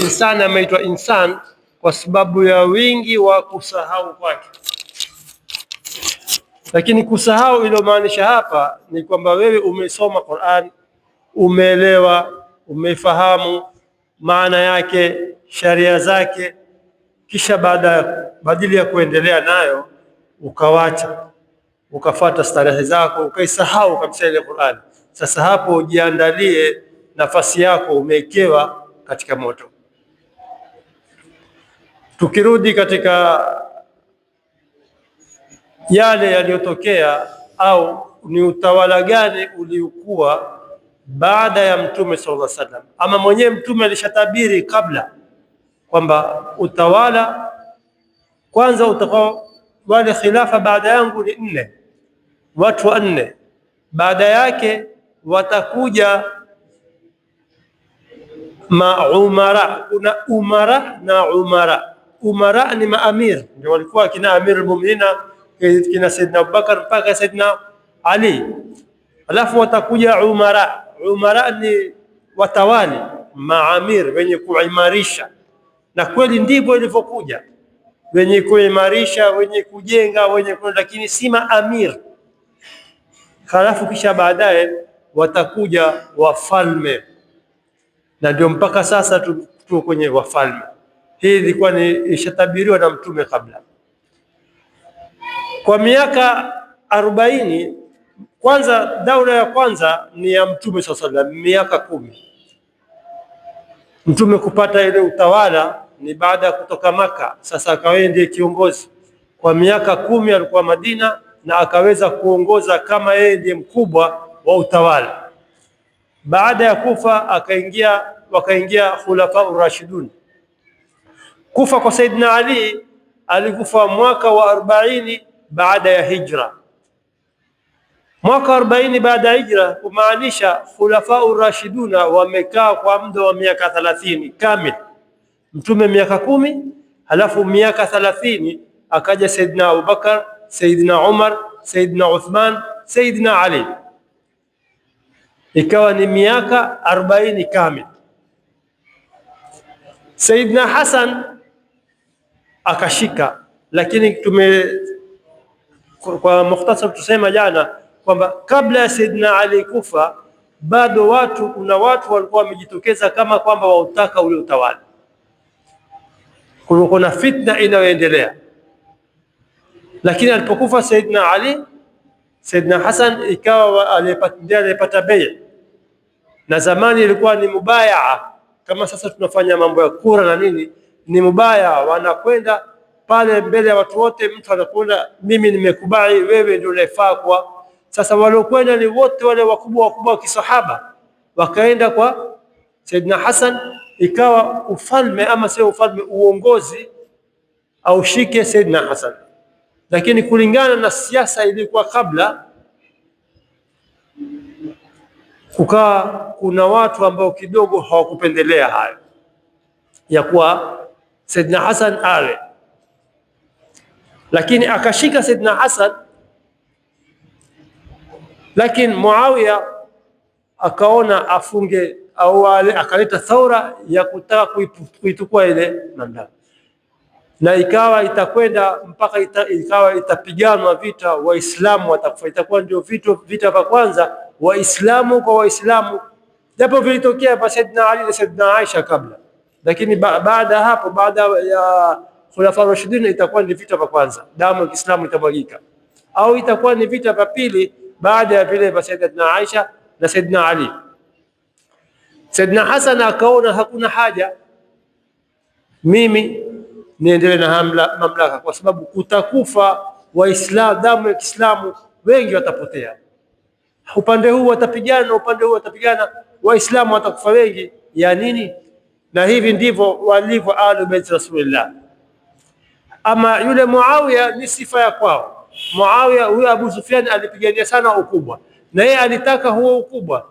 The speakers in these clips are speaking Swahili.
Insani ameitwa insan kwa sababu ya wingi wa kusahau kwake, lakini kusahau iliyomaanisha hapa ni kwamba wewe umesoma Qur'an, umeelewa, umefahamu maana yake, sharia zake, kisha badili ya kuendelea nayo ukawacha, ukafata starehe zako, ukaisahau kabisa ile Qur'an. Sasa hapo ujiandalie nafasi yako umewekewa katika moto. Tukirudi katika yale yaliyotokea, au ni utawala gani uliokuwa baada ya Mtume sallallahu alaihi wasallam, ama mwenyewe Mtume alishatabiri kabla kwamba utawala kwanza utakao wale khilafa baada yangu ni 4, watu wa 4. Baada yake watakuja maumara. Kuna umara na umara. Umara ni maamir, ndio walikuwa kina amir al-mu'minina, kina Saidina Abubakar mpaka Saidina Ali. Alafu watakuja umara. Umara ni watawali, maamir, wenye kuimarisha, na kweli ndivyo ilivyokuja, wenye kuimarisha, wenye kujenga, lakini si maamir. Halafu kisha baadaye watakuja wafalme, na ndio mpaka sasa tuko kwenye wafalme. Hii ilikuwa ni ishatabiriwa na Mtume kabla kwa miaka 40. Kwanza daula ya kwanza ni ya Mtume sallallahu alaihi wasallam, miaka 10. Mtume kupata ile utawala ni baada ya kutoka Maka. Sasa akawa ndiye kiongozi kwa miaka 10, alikuwa Madina na akaweza kuongoza kama yeye ndiye mkubwa wa utawala. Baada ya kufa wakaingia khulafa ar-rashidun. Kufa kwa Saidina Ali, alikufa mwaka wa 40 baada ya hijra. Mwaka 40 baada ya hijra kumaanisha khulafa ar-rashidun wamekaa kwa muda wa miaka 30 kamili. Mtume miaka 10, halafu miaka 30 akaja Saidina Abubakar, Saidina Umar, Saidina Uthman, Saidina Ali, ikawa ni miaka 40 kamili. Saidina Hasan akashika, lakini kwa mukhtasar tusema jana kwamba kabla ya Saidina Ali kufa bado kuna watu walikuwa wamejitokeza kama kwamba wautaka ule utawala. Kuna fitna inayoendelea, lakini alipokufa Saidina Ali, Saidina Hasan ikawa alipata bei, na zamani ilikuwa ni mubayaa kama sasa tunafanya mambo ya kura na nini, ni mubayaa. Wanakwenda pale mbele ya watu wote, mtu anakwenda, mimi nimekubali, wewe ndio unafaa kwa. Sasa waliokwenda ni wote wale wakubwa wa kisahaba, wakaenda kwa Saidina Hasan, ikawa ufalme ama sio ufalme, uongozi au shike Saidina Hasan. Lakini kulingana na siasa ilikuwa kabla, kuna watu ambao kidogo hawakupendelea hayo ya kuwa Saidina Hasan awe, lakini akashika Saidina Hasan. Lakini Muawiya akaona afunge au akaleta thaura ya kutaka kuitukua ile mamlaka, na ikawa itakwenda mpaka ikawa itapiganwa vita, Waislamu watakufa. Itakuwa ndio vita vya kwanza Waislamu kwa Waislamu, japo vilitokea kwa Saidina Ali na Saidina Aisha kabla, lakini baada ya hapo, baada ya khulafa rashidin, itakuwa ni vita vya kwanza, damu ya Kiislamu itamwagika, au itakuwa ni vita vya pili baada ya vile vya Saidina Aisha na Saidina Ali. Saidina Hasan akaona hakuna haja mimi niendelee na mamlaka, kwa sababu kutakufa Waislamu, damu ya Kiislamu wengi watapotea. Upande huu watapigana, upande huu watapigana, Waislamu watakufa wengi, ya nini? Na hivi ndivyo walivyo Ahlul Bait Rasulillah. Ama yule Muawiya ni sifa ya kwao. Muawiya, huyo Abu Sufyan alipigania sana ukubwa, na yeye alitaka huo ukubwa,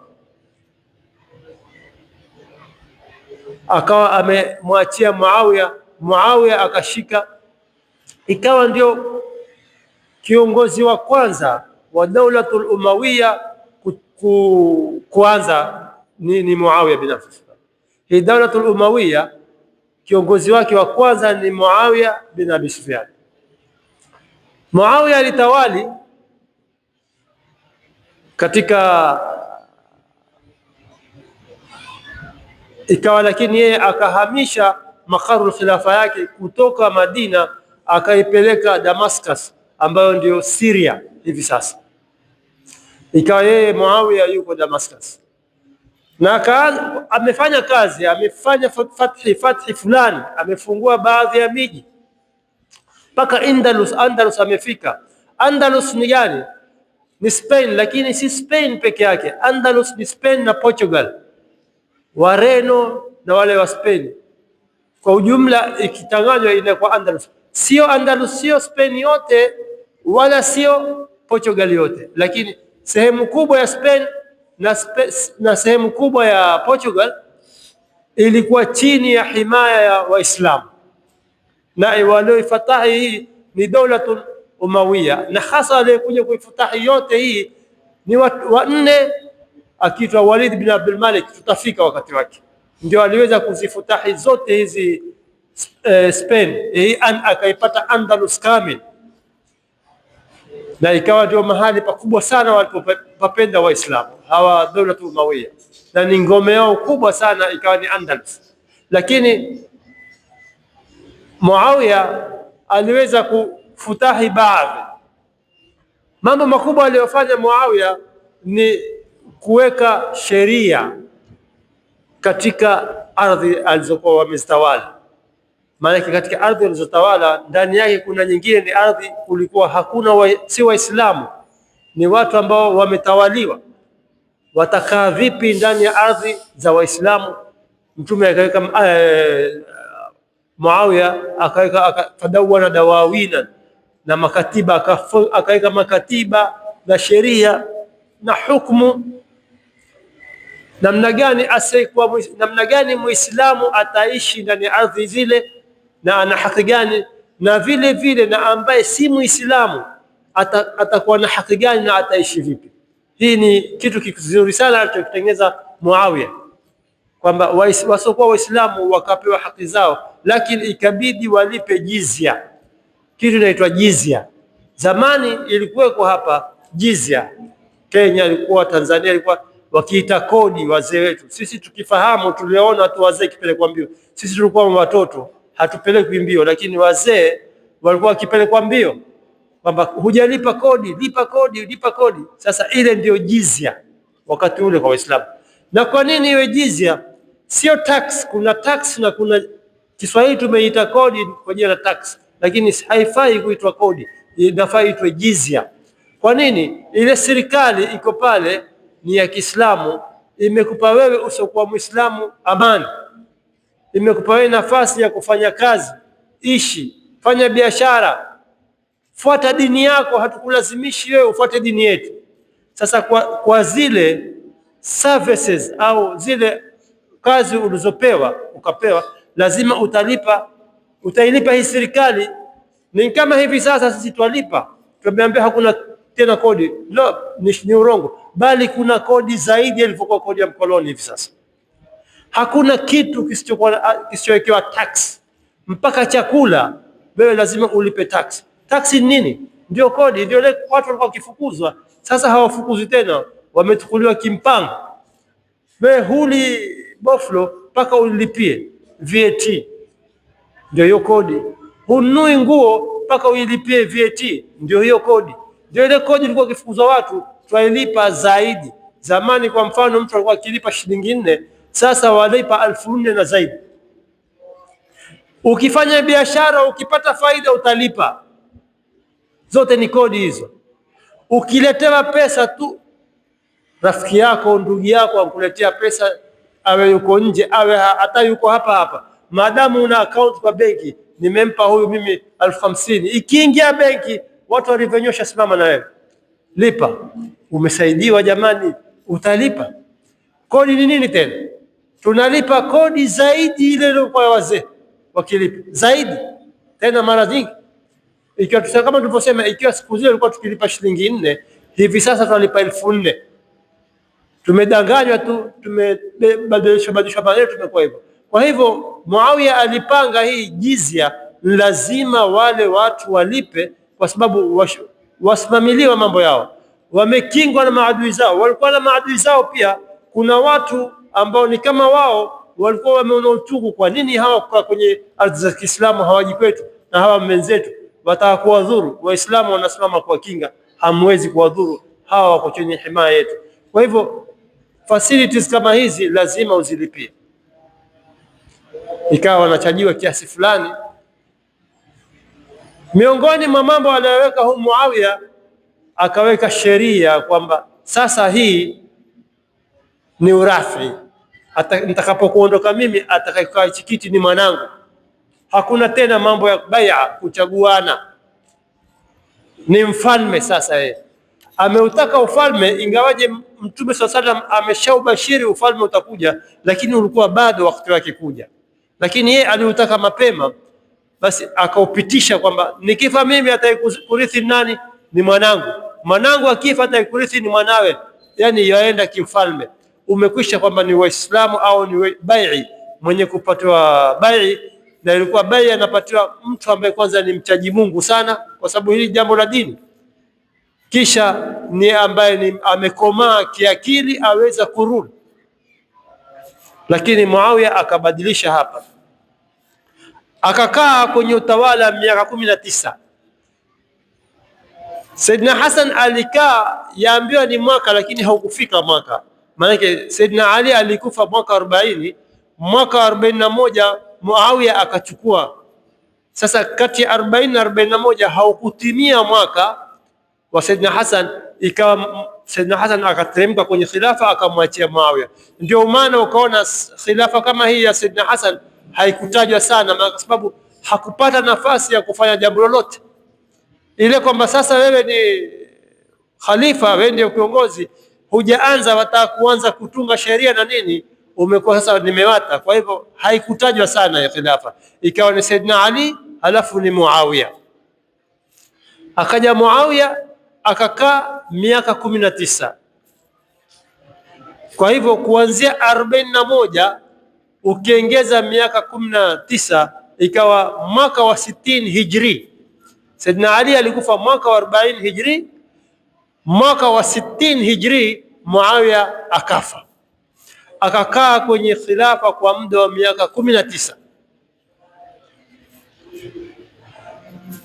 akawa amemwachia Muawiya. Muawiya akashika, ikawa ndio kiongozi wa kwanza wa Daulatul Umawiya kuanza ni Muawiya bin Abi Sufyan. Hii Dawlatul Umawiya kiongozi wake wa kwanza ni Muawiya bin Abi Sufyan. Muawiya alitawali katika ikawa, lakini yeye akahamisha makaru khilafa yake kutoka Madina akaipeleka Damascus ambayo ndio Syria hivi sasa. Ikawa yeye Muawiya yuko Damascus na amefanya kazi, amefanya fathi fulani, amefungua baadhi ya miji mpaka Andalus amefika. Andalus ni gani? Ni Spain, lakini si Spain peke yake. Andalus ni Spain na Portugal, Wareno na wale wa Spain kwa ujumla, ikitanganywa inakuwa Andalus. Sio Andalus, sio Spain yote wala sio Portugal yote, lakini sehemu kubwa ya Spain na sehemu kubwa ya Portugal ilikuwa chini ya himaya ya Waislamu, na walioifatahi hii ni Dawlatul Umawiya, na hasa aliyekuja kuifatahi yote hii ni watu wanne, akiitwa Walid bin Abdul Malik. Tutafika wakati wake, ndio aliweza kuzifutahi zote hizi Spain, akaipata Andalus kamili, na ikawa ndio mahali pakubwa sana walipopapenda Waislamu hawa Dawlatul Umawiya, na ni ngome yao kubwa sana ikawa ni Andalus. Lakini Muawiya aliweza kufutahi baadhi. Mambo makubwa aliyofanya Muawiya ni kuweka sheria katika ardhi alizokuwa wamezitawala. Maana katika ardhi alizotawala ndani yake kuna nyingine ni ardhi kulikuwa hakuna si Waislamu, ni watu ambao wametawaliwa. Watakaa vipi ndani ya ardhi za Waislamu? Mtume akaweka Muawiya akaweka fadawana dawawina na makatiba, akaweka makatiba na sheria na hukumu, namna gani Muislamu ataishi ndani ya ardhi zile na ana haki gani, na vile vile na ambaye si Muislamu atakuwa na haki gani na ataishi vipi. Hii ni kitu kizuri sana alichotengeneza Muawiya, kwamba wasiokuwa Waislamu wakapewa haki zao, lakini ikabidi walipe jizya. Kitu inaitwa jizya. Zamani ilikuweko hapa jizya, Kenya ilikuwa, Tanzania ilikuwa wakiita kodi. Wazee wetu sisi tukifahamu, tuliona tu wazee kipelekwa mbio. Sisi tulikuwa watoto hatupelekwi mbio, lakini wazee walikuwa wakipelekwa mbio, kwamba hujalipa kodi, lipa kodi, lipa kodi. Sasa ile ndio jizya wakati ule kwa Waislamu. Na kwa nini iwe jizya? Sio tax. Kuna tax na kuna Kiswahili tumeita kodi kwa jina la tax, lakini haifai kuitwa kodi, inafaa itwe jizya. Kwa nini? Ile serikali iko pale ni ya Kiislamu, imekupa wewe usiokuwa Muislamu amani, imekupa wewe nafasi ya kufanya kazi, ishi, fanya biashara, fuata dini yako, hatukulazimishi wewe ufuate dini yetu. Sasa kwa zile services au zile kazi ulizopewa ukapewa, lazima utailipa hii serikali. Ni kama hivi sasa sisi twalipa, tumeambia hakuna tena kodi. No, ni urongo, bali kuna kodi zaidi ilivyokuwa kodi ya mkoloni. Hivi sasa hakuna kitu kisichowekewa tax, mpaka chakula wewe lazima ulipe tax. Tax ni nini? Ndio kodi, ndio watu walikuwa wakifukuzwa, sasa hawafukuzwi tena, wamechukuliwa kimpango. Wewe huli boflo mpaka ulipie VAT, ndio hiyo kodi. Hununui nguo mpaka uilipie VAT, ndio hiyo kodi. Ndio ile kodi ilikuwa ikifukuzwa watu, twailipa zaidi. Zamani kwa mfano mtu alikuwa akilipa shilingi 4, sasa walipa 1400 na zaidi. Ukifanya biashara ukipata faida utalipa. Zote ni kodi hizo. Ukiletewa pesa tu, rafiki yako, ndugu yako akuletea pesa, awe yuko nje awe hata yuko hapa, maadamu una account kwa benki, nimempa huyu mimi 50,000, ikiingia benki watu walivyonyosha, simama na wewe lipa. Umesaidiwa jamani, utalipa. Kodi ni nini tena? Tunalipa kodi zaidi ile kwa wazee wakilipa zaidi tena mara nyingi. Ikiwa kama tulivyosema, ikiwa siku zile tulikuwa tukilipa shilingi 4, hivi sasa tunalipa 1400. tumedanganywa tu, tumebadilishwa maneno, tumekuwa hivyo. Kwa hivyo Muawiya alipanga hii jizya lazima wale watu walipe, kwa sababu wasimamiliwa mambo yao, wamekingwa na maadui zao. Walikuwa na maadui zao pia, kuna watu ambao ni kama wao walikuwa wameona uchungu, kwa nini hawa kwa kwenye ardhi za Kiislamu hawaji kwetu, na hawa wenzetu wataka kuwadhuru Waislamu, wanasimama kwa kinga, hamwezi kuwadhuru hawa, wako chini himaya yetu. Kwa hivyo facilities kama hizi lazima uzilipie. Ikawa wanachajiwa kiasi fulani. Miongoni mwa mambo aliyoweka huyu Muawiya, akaweka sheria kwamba sasa hii ni urathi, nitakapokuondoka mimi atakayekaa hichi kiti ni mwanangu. Hakuna tena mambo ya bai'a, kuchaguana. Ni mfalme sasa, yeye ameutaka ufalme, ingawaje Mtume SAW ameshaubashiri ufalme utakuja, lakini ulikuwa bado wakati wake kuja, lakini yeye aliutaka mapema. Basi akaupitisha kwamba nikifa mimi atakayekurithi nani? Ni mwanangu. Mwanangu akifa atakayekurithi ni mwanawe, yani yaenda kimfalme. Umekwisha kwamba ni Waislamu au ni bai'i, mwenye kupatiwa bai'i, na ilikuwa bai'i anapatiwa mtu ambaye kwanza ni mchaji Mungu sana, kwa sababu hili jambo la dini, kisha ni ambaye ni amekomaa kiakili, aweza kurudi. Lakini Muawiya akabadilisha hapa, akakaa kwenye utawala miaka 19. Saidina Hasan alikaa, yaambiwa ni mwaka, lakini haukufika mwaka. Maana Saidina Ali alikufa mwaka 40, mwaka 41 Muawiya akachukua. Sasa kati ya 40 na 41 haukutimia mwaka wa Saidina Hasan, ikawa Saidina Hasan akateremka kwenye khilafa, akamwachia Muawiya. Ndio maana ukaona khilafa kama hii ya Saidina Hasan haikutajwa sana, kwa sababu hakupata nafasi ya kufanya jambo lolote. Ile kwamba sasa wewe ni khalifa, wewe ndio kiongozi, hujaanza wataka kuanza kutunga sheria na nini, umekuwa sasa nimewata. Kwa hivyo haikutajwa sana ya khilafa, ikawa ni Saidina Ali halafu ni Muawiya. Akaja Muawiya akakaa miaka 19. Kwa hivyo kuanzia 41 ukiongeza miaka 19 ikawa mwaka wa 60 Hijri. Saidina Ali alikufa mwaka wa 40 Hijri, mwaka wa 60 Hijri Muawiya akafa. Akakaa kwenye khilafa kwa muda wa miaka 19.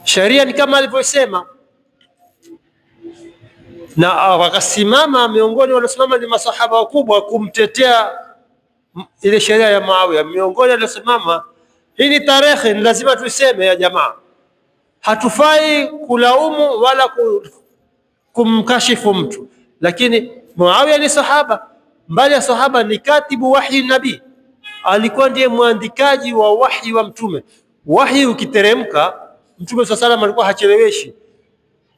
Sharia ni kama alivyosema, na wakasimama miongoni waliosimama ni masahaba wakubwa kumtetea ile sheria ya Muawiya. Miongoni waliosimama, hii ni tarehe, ni lazima tuiseme ya jamaa, hatufai kulaumu wala kumkashifu mtu, lakini Muawiya ni sahaba, mbali ya sahaba ni katibu wahyi nabii, alikuwa ndiye mwandikaji wa wahyi wa Mtume. Wahyi ukiteremka, Mtume SAW alikuwa hacheleweshi,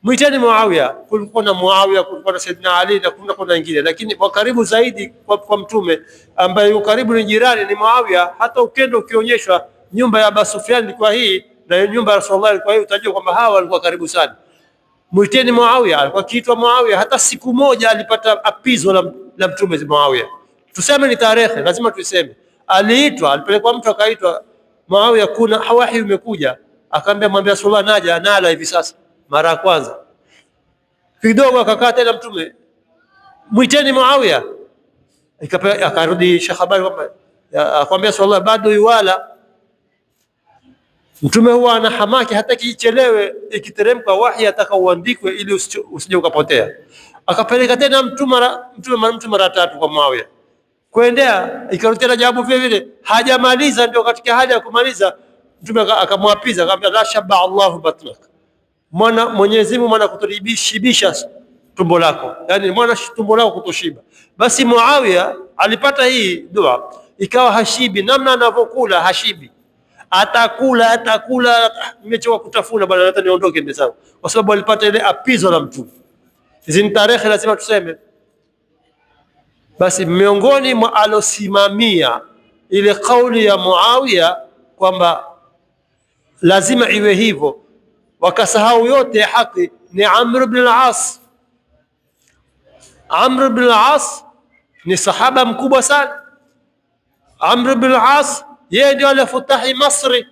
mwiteni Muawiya. Kulikuwa na Muawiya, kulikuwa na Saidina Ali na kuna wengine, lakini kwa karibu zaidi kwa Mtume ambaye yuko karibu ni jirani ni Muawiya. Hata ukenda ukionyeshwa nyumba ya Abu Sufyan ilikuwa hii na nyumba ya Rasulullah ilikuwa hii, utajua kwamba hawa walikuwa karibu sana. Mwiteni Muawiya, alikuwa kiitwa Muawiya. Hata siku moja alipata apizo la Mtume Muawiya. Tuseme ni tarehe, lazima tuiseme. Aliitwa, alipelekwa mtu akaitwa Muawiya, kuna wahi umekuja. Akaambia mwambie Rasulullah naja, nala hivi sasa. Mara ya kwanza kidogo akakaa tena Mtume, mwiteni Muawiya. Akarudi habari kwamba akamwambia Rasulullah bado yuwala. Mtume huwa ana hamaki, hata kichelewe ikiteremka wahi ataka uandikwe ili usije ukapotea. Akapeleka tena mtume mara 3 kwa Muawiya. Kuendea ikarudi tena jawabu vile vile, hajamaliza. Ndio katika hali ya kumaliza Mtume akamwapiza, akamwambia la shabba Allahu batnak, Mwenyezi Mungu mwana kutoshibisha tumbo lako, yani mwana tumbo lako kutoshiba. Basi Muawiya alipata hii dua, ikawa hashibi, namna anavyokula hashibi, atakula nimechoka kutafuna bwana, hata niondoke mbele zangu, kwa sababu alipata ile apizo la Mtume. Hizi ni tarehe lazima tuseme. Basi miongoni mwa alosimamia ile kauli ya Muawiya kwamba lazima iwe hivyo, wakasahau yote ya haki, ni Amr ibn al-As. Amr ibn al-As ni sahaba mkubwa sana. Amr ibn al-As yeye ndio alifutahi Masri,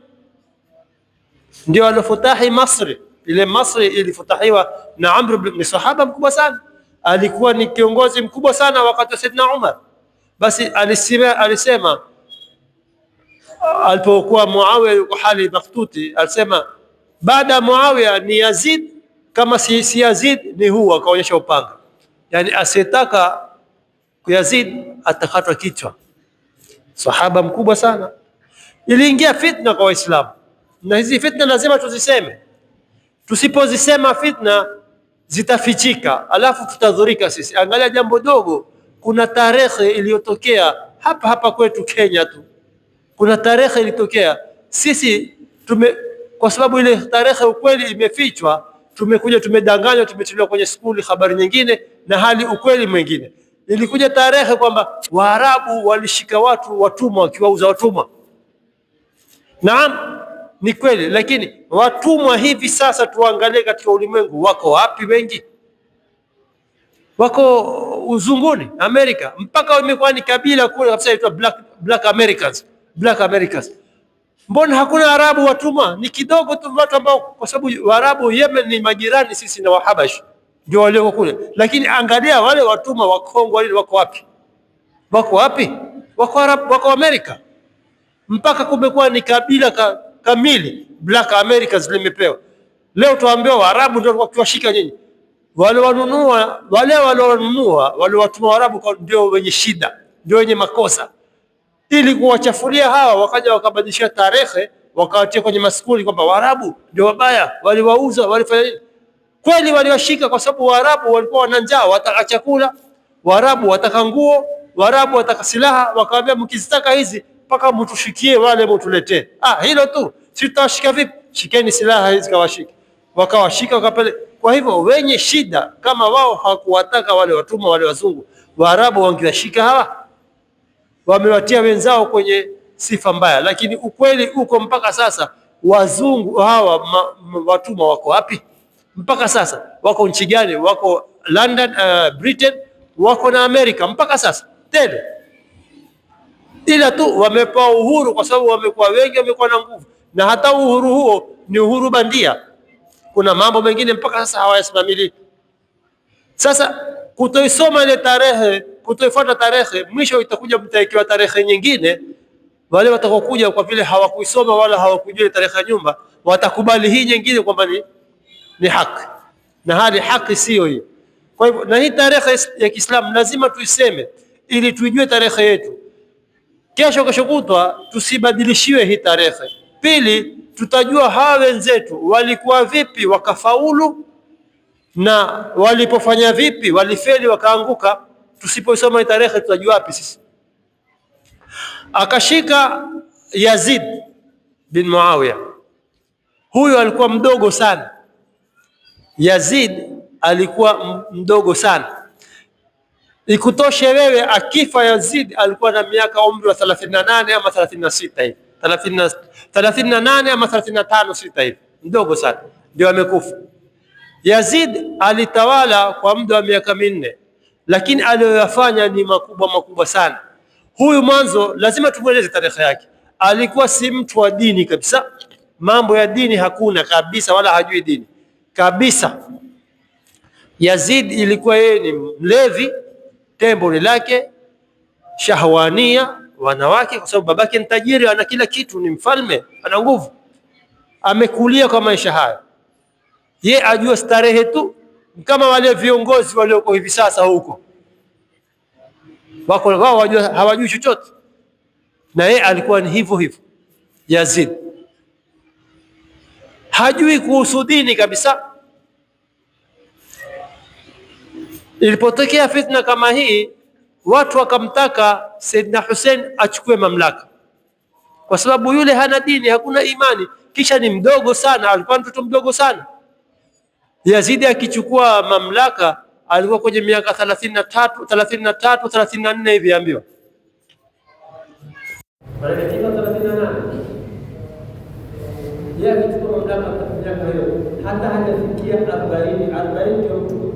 ndio alifutahi Masri. Ile Masri ilifutahiwa na Amr ibn, ni sahaba mkubwa sana, alikuwa ni kiongozi mkubwa sana wakati wa Saidna Umar. Basi alisema alipokuwa Muawiya yuko hali makhtuti, alisema baada ya Muawiya ni Yazid, kama si Yazid ni huwa, akaonyesha upanga, yani asitaka Yazid atakatwa kichwa. Sahaba mkubwa sana. Iliingia fitna kwa Waislamu, na hizi fitna lazima tuziseme. Tusipozisema fitna zitafichika, alafu tutadhurika sisi. Angalia jambo dogo, kuna tarehe iliyotokea hapa hapa kwetu Kenya tu, kuna tarehe ilitokea sisi kwa sababu ile tarehe ukweli imefichwa, tumekuja tumedanganywa, tumetolewa kwenye skuli habari nyingine na hali ukweli mwingine. Ilikuja tarehe kwamba Waarabu walishika watu watumwa, wakiwauza watumwa. Naam, ni kweli, lakini watumwa hivi sasa tuangalie katika ulimwengu wako wapi? Wengi wako uzunguni, Amerika, mpaka imekuwa ni kabila kule kabisa inaitwa Black Americans, Black Americans. Mbona hakuna Arabu watumwa? Ni kidogo tu watu ambao, kwa sababu Waarabu Yemen ni majirani sisi na Wahabashi, ndio walioko kule. Lakini angalia wale watumwa wa Kongo wale wako wapi? Wako wapi? Wako Arabu, wako Amerika. Mpaka kumekuwa ni kabila kamili Black Americans limepewa. Leo tuambiwa Waarabu ndio wakiwashika nyinyi. Wale wanunua, wale watumwa Waarabu ndio wenye shida, ndio wenye makosa. Ili kuwachafulia hawa, wakaja wakabadilisha tarehe, wakawatia kwenye maskuli kwamba Waarabu ndio wabaya, waliwauza, walifanya nini. Kweli waliwashika kwa sababu Waarabu walikuwa wana njaa, wataka chakula, Waarabu wataka nguo, Waarabu wataka silaha. Wakawaambia mkizitaka hizi mpaka mtushikie wale, mtuletee. Hilo tu, si tutawashika vipi? Shikeni silaha hizi, kawashika. Wakawashika wakapele. Kwa hivyo wenye shida kama wao hawakuwataka wale watumwa wale wazungu, Waarabu wangewashika hawa, wamewatia wenzao kwenye sifa mbaya. Lakini ukweli uko mpaka sasa, wazungu hawa watumwa wako wapi mpaka sasa? Wako nchi gani? Wako London, Britain, wako na Amerika mpaka sasa tena, ila tu wamepewa uhuru kwa sababu wamekuwa wengi, wamekuwa na nguvu. Na hata uhuru huo ni uhuru bandia, kuna mambo mengine mpaka sasa hawayasimamili. Sasa kutoisoma ile tarehe, kutoifuata tarehe, mwisho itakuja mtaikiwa tarehe nyingine. Wale watakokuja kwa vile hawakuisoma wala hawakujua tarehe ya nyumba, watakubali hii nyingine kwamba ni haki, na hali haki sio hiyo. Kwa hivyo, na hii tarehe ya Kiislamu lazima tuiseme ili tuijue tarehe yetu. Kesho kutwa tusibadilishiwe hii tarehe. Pili, tutajua hawa wenzetu walikuwa vipi wakafaulu, na walipofanya vipi walifeli wakaanguka. Tusipoisoma hii tarehe tutajua wapi sisi. Akashika Yazid bin Muawiya, huyo alikuwa mdogo sana. Yazid alikuwa mdogo sana. Ikutoshe wewe, akifa Yazid alikuwa na miaka umri wa 38 ama 36 hivi, 38 ama 35 6 hivi, mdogo sana, ndio amekufa. Yazid alitawala kwa muda wa miaka 4, lakini aliyoyafanya ni makubwa sana. Huyu mwanzo lazima tumueleze tarehe yake. Alikuwa si mtu wa dini kabisa, mambo ya dini hakuna kabisa, wala hajui dini kabisa. Yazid ilikuwa yeye ni mlevi, tembo lake, shahwania, wanawake, kwa sababu babake ni tajiri, ana kila kitu, ni mfalme, ana nguvu, amekulia kwa maisha haya. Ye ajua starehe tu, kama wale viongozi walioko hivi sasa huko wako wao hawajui chochote, na yeye alikuwa ni hivyo hivyo. Yazid hajui kuhusu dini kabisa. Ilipotokea fitna kama hii, watu wakamtaka Saidna Hussein achukue mamlaka, kwa sababu yule hana dini, hakuna imani, kisha ni mdogo sana, alikuwa mtoto mdogo sana. Yazidi akichukua mamlaka alikuwa kwenye miaka 33 34 hivi, ambiwa yeye akichukua mamlaka miaka hiyo hata hajafikia 40 ndio mtu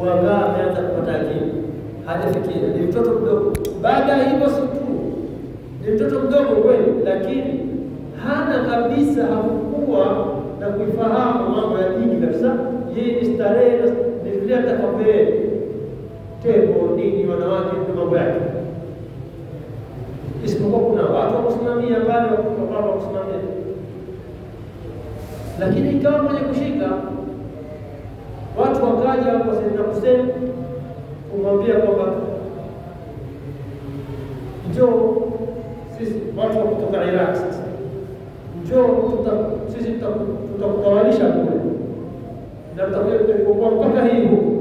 kuangaa ameanza kupata akili. hajafikia, ni mtoto mdogo. Baada ya hivyo si tu ni mtoto mdogo kweli, lakini hana kabisa, hakukuwa na kuifahamu mambo ya dini kabisa. Yeye ni starehe, ni vile atakapoe tembo nini, wanawake na mambo yake, isipokuwa kuna watu wa kusimamia pale, wa kusimamia. Lakini ikawa mwenye kushika, watu wakaja kwa Sayyidina Hussein kumwambia kwamba njoo, sisi watu wa kutoka Iraq, sasa njoo, sisi tutakutawalisha kule na tutakuwa mpaka hii huko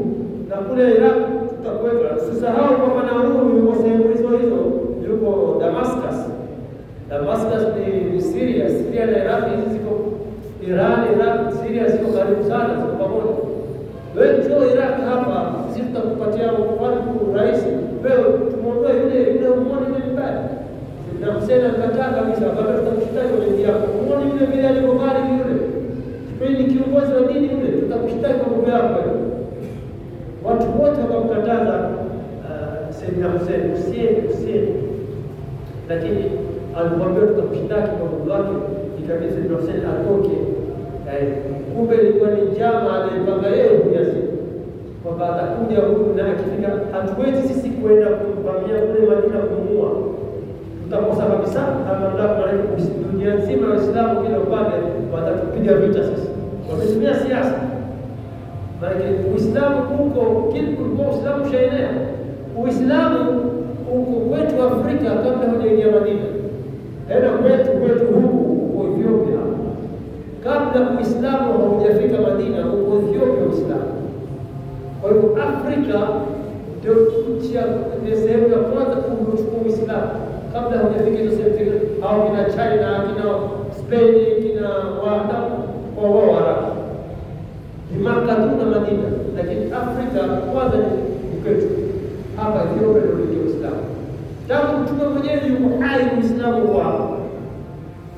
na kule Iraq tutakuweka. Usisahau kwamba na huyu yuko sehemu hizo yuko Damascus. Damascus ni Syria. Syria na Iraq hizi ziko, Iran, Iraq, Syria ziko karibu sana, ziko pamoja. Wewe njoo Iraq hapa, sisi tutakupatia watu rais. Wewe tumwombe yule muone yule mbaya. Na Hussein akakataa kabisa, bado tutakushtaki kwenye dini yako. Muone yule vile alivyokali yule. Ni kiongozi wa dini yule, tutakushtaki kwa mambo yako. Watu wote wakamkataza Sayyidina Hussein, usiende. Lakini alipoambia tutakushtaki kwa mambo yake, ikabidi Sayyidina Hussein atoke. Kumbe ilikuwa ni njama aliyepanga yeye huyo siku, kwamba atakuja huku na akifika, hatuwezi sisi kwenda kumvamia kule Madina kumuua, tutakosa kabisa mamlaka. Dunia nzima ya Uislamu kila upande watatupiga vita. Sasa wametumia siasa, maana Uislamu huko Uislamu shaenea. Uislamu huko kwetu Afrika kabla hajaingia Madina, tena kwetu huko Ethiopia, kabla Uislamu haujafika Madina, huko Ethiopia Uislamu. Kwa hivyo Afrika ndio nchi ya sehemu ya kwanza kuchukua Uislamu kabla haujafika hizo sehemu, au kina China, kina Spain, kina wao Waarabu, ni Makka na Madina. Lakini Afrika kwanza ni kwetu hapa Ethiopia ndio Uislamu. Tangu mtume mwenyewe yuko hai, Uislamu kwa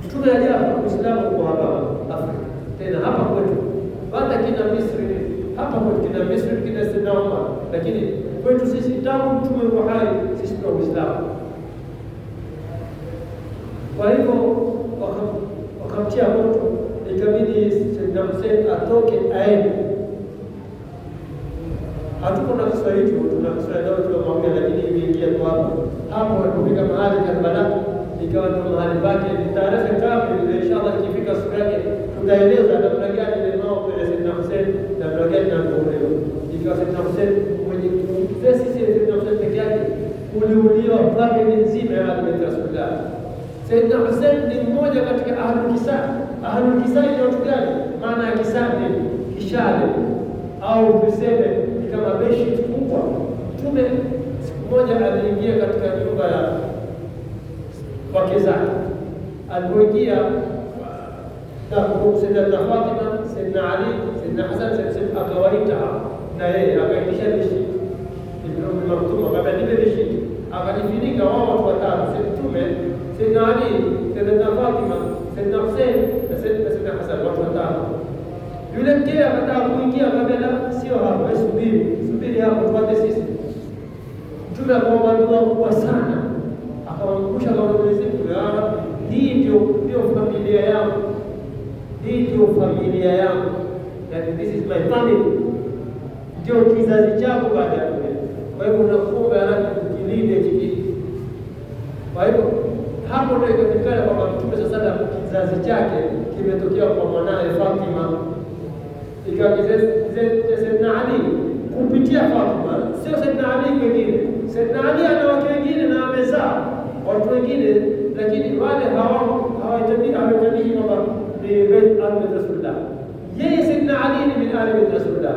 mtume ajabu, Uislamu kwa hapa Afrika, tena hapa kwetu. Baada kina Misri, hapa kwetu kina Misri, kina Sinama, lakini kwetu sisi tangu mtume yuko hai, sisi tuna Uislamu. Kwa hivyo wakamtia moto, ikabidi Sayyidina Hussein atoke aende. Hatuko na Kiswahili, tuna Kiswahili ndio tunamwambia, lakini imeingia tu hapo walipofika mahali Karbala, ikawa ndio mahali pake. Ni tarehe kamili, inshallah ikifika siku yake tutaeleza namna gani ile mambo ya Sayyidina Hussein na namna gani anaolewa. Ikawa Sayyidina Hussein mwenye kesi, Sayyidina Hussein peke yake uliuliwa familia nzima ya Rasulullah. Sayyidina Hussein ni mmoja katika Ahlul Kisa. Ahlul Kisa ni watu gani? Maana ya kisa ni kishale au tuseme kama beshi kubwa. Mtume siku moja aliingia katika nyumba ya wake zake. Alipoingia na Sayyidina Fatima, Sayyidina Ali, Sayyidina Hasan, Sayyidina akawaita na yeye akaitisha beshi. Ibn Maktum akabadilisha beshi, akajifunika wao watu watano, Mtume, Sayyidina Ali, Sayyidina Fatima, Sayyidina Hussein na Sayyidina Hasan, watu watano. Yule mke akataka kuingia, akamwambia sio hapo, subiri hapo tuate sisi. Mtume akaomba dua kubwa sana, akamkumbusha kwa Mwenyezi Mungu, hii ndio familia yangu, hii ndio familia yangu, yani this is my family, ndio kizazi chako baada ya wewe. Kwa hivyo unakuomba kukilinde hiki. Kwa hivyo hapo ndio ikaonekana kwamba Mtume sasa kizazi chake kimetokea kwa mwanae Fatima, ikawa Sayyidina Ali kupitia Fatima, sio Sayyidina Ali wengine. Sayyidina Ali ana wake wengine na amezaa watu wengine, lakini wale hawahitaji kwamba ni Bait al-Rasulullah. Yeye Sayyidina Ali ni min al-Rasulullah,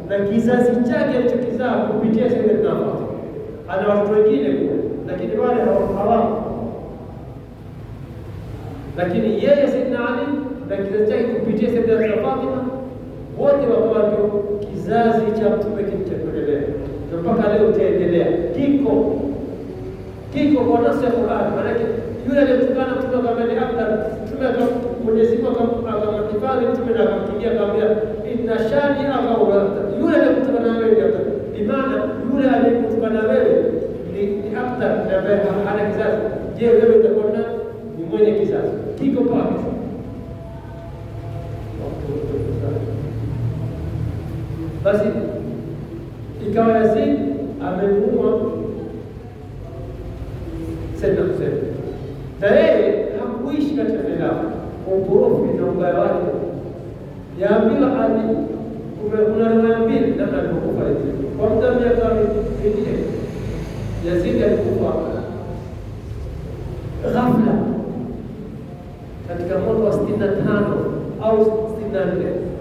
na kizazi chake alichokizaa kupitia Sayyidina Fatima ana watu wengine kule, lakini wale hawako. Lakini yeye Sayyidina Ali na kizazi chake kupitia Sayyidina Fatima wote wakawa ndio kizazi cha Mtume kilichoendelea mpaka leo utaendelea. Kiko kwa nafsi ya Qur'an. Maana yule aliyetukana Mtume akamwambia Abdar, Mtume Mwenyezi Mungu akamhifadhi Mtume na akampigia akamwambia inna shani akaulata, yule aliyetukana wewe bimaana yule aliyekutuka na wewe ni akthar na ambaye hana kizazi. Je, wewe utakuwa ni mwenye kizazi? Kiko pale. Basi ikawa Yazid amemuua Sayyidina Hussein, na yeye hakuishi katika khilafa kwa ukorofi na ubaya wake. Yaambiwa kuna riwaya mbili namna alivyokufa Yazid. Kwa muda wa miaka minne Yazid alikufa ghafla katika mwaka wa 65 au 64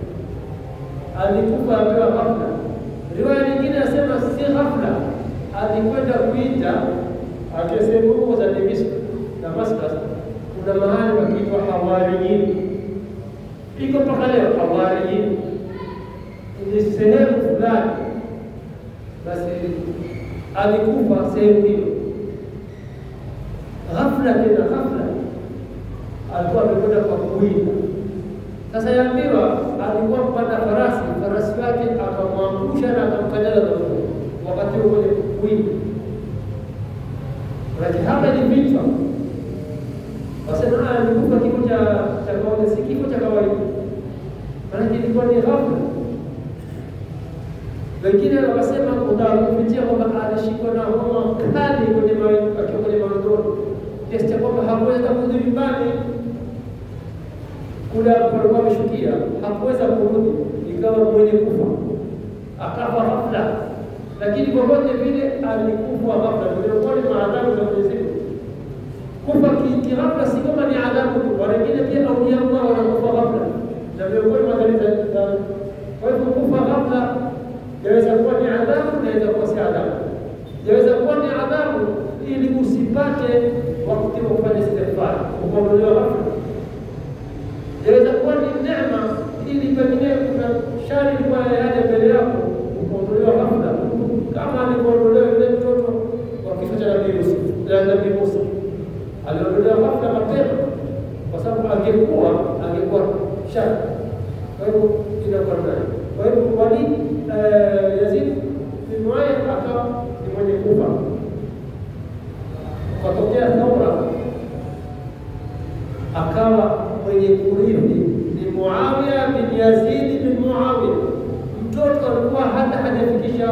alikufa amewa ghafla. Riwaya nyingine nasema si ghafla, alikwenda kuita akisema huko za Damascus kuna mahali pakiitwa Hawariyin, iko mpaka leo. Hawariyin ni sehemu fulani, basi alikufa sehemu hiyo ghafla. Tena ghafla alikuwa amekwenda kwa kuwinda. Sasa yaambiwa alikuwa mpanda farasi wake akamwangusha na akamkanyaga dhafuni wakati huo kwenye kuwinda. Lakini hapa ni vichwa, wasema alikufa kifo cha kawaida, si kifo cha kawaida, maana ilikuwa ni ghafla. Wengine wakasema kupitia kwamba alishikwa na homa kali kwenye maondoro kiasi cha kwamba hakuweza kurudi nyumbani kule alipokuwa ameshukia, hakuweza kurudi, ikawa mwenye kufa, akafa ghafla. Lakini popote vile alikufa ghafla. Ndio ni maadhabu za Mwenyezi Mungu. Kufa kighafla si kama ni adhabu tu, wengine pia aulia Allah wanakufa ghafla, na miongoni mwa dalili za. Kwa hivyo kufa ghafla yaweza kuwa ni adhabu na yaweza kuwa si adhabu. Yaweza kuwa ni adhabu ili usipate wakati wa kufanya istighfar, ukaondolewa ghafla. Yaweza kuwa ni neema ili pengine kuna shari kwa yale mbele yako, ukaondolewa ghafla, kama alivyoondolewa yule mtoto wa kifo cha Nabii Musa. Aliondolewa ghafla mapema kwa sababu angekuwa shari. Kwa hivyo inakuwa nani? Kwa hivyo Walid Yazid bin Muawiya akawa ni mwenye kufa. Katokea Thaura, akawa mwenye kurithi ni Muawiya bin Yazid bin Muawiya. Mtoto alikuwa hata hajafikisha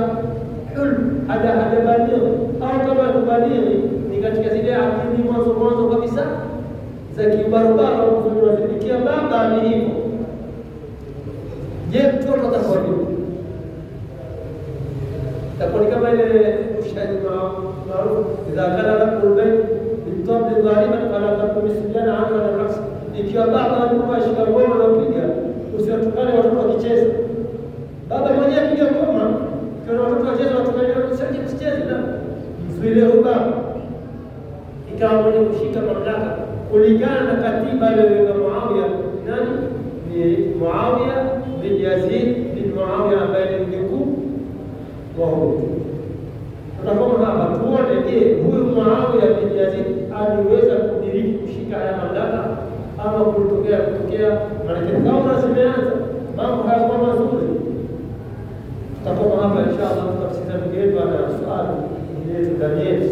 hulm, hajabalighi, au kama kubalighi ni katika zile akili mwanzo kabisa za kibarabara kuzikia baba ni hivyo. Je, mtoto atakuwa nini? Takuwa kama ile ushahidi maarufu, idha kana lakum albayt bitabli dhaliman fala takum misjana anna al-raqs. Ikiwa baba alikuwa ashika ngoma na kupiga, usiwatukane watoto wakicheza. Baba mwenyewe piga ngoma, kwa watoto wacheza, watukane usicheze na mzuile baba. Ikawa mwenye kushika mamlaka kulingana na katiba iliyoweka Muawiya. Nani? Ni Muawiya bin Yazid bin Muawiya ambaye ni mjukuu wa huyu. Tunaona hapa tuone, je, huyu Muawiya bin Yazid aliweza kudiriki kushika haya mamlaka ama kutokea? Maana Thaura zimeanza, mambo hayakuwa mazuri. Tutakuwa hapa inshallah, tutafsiri video na swali ile Daniel.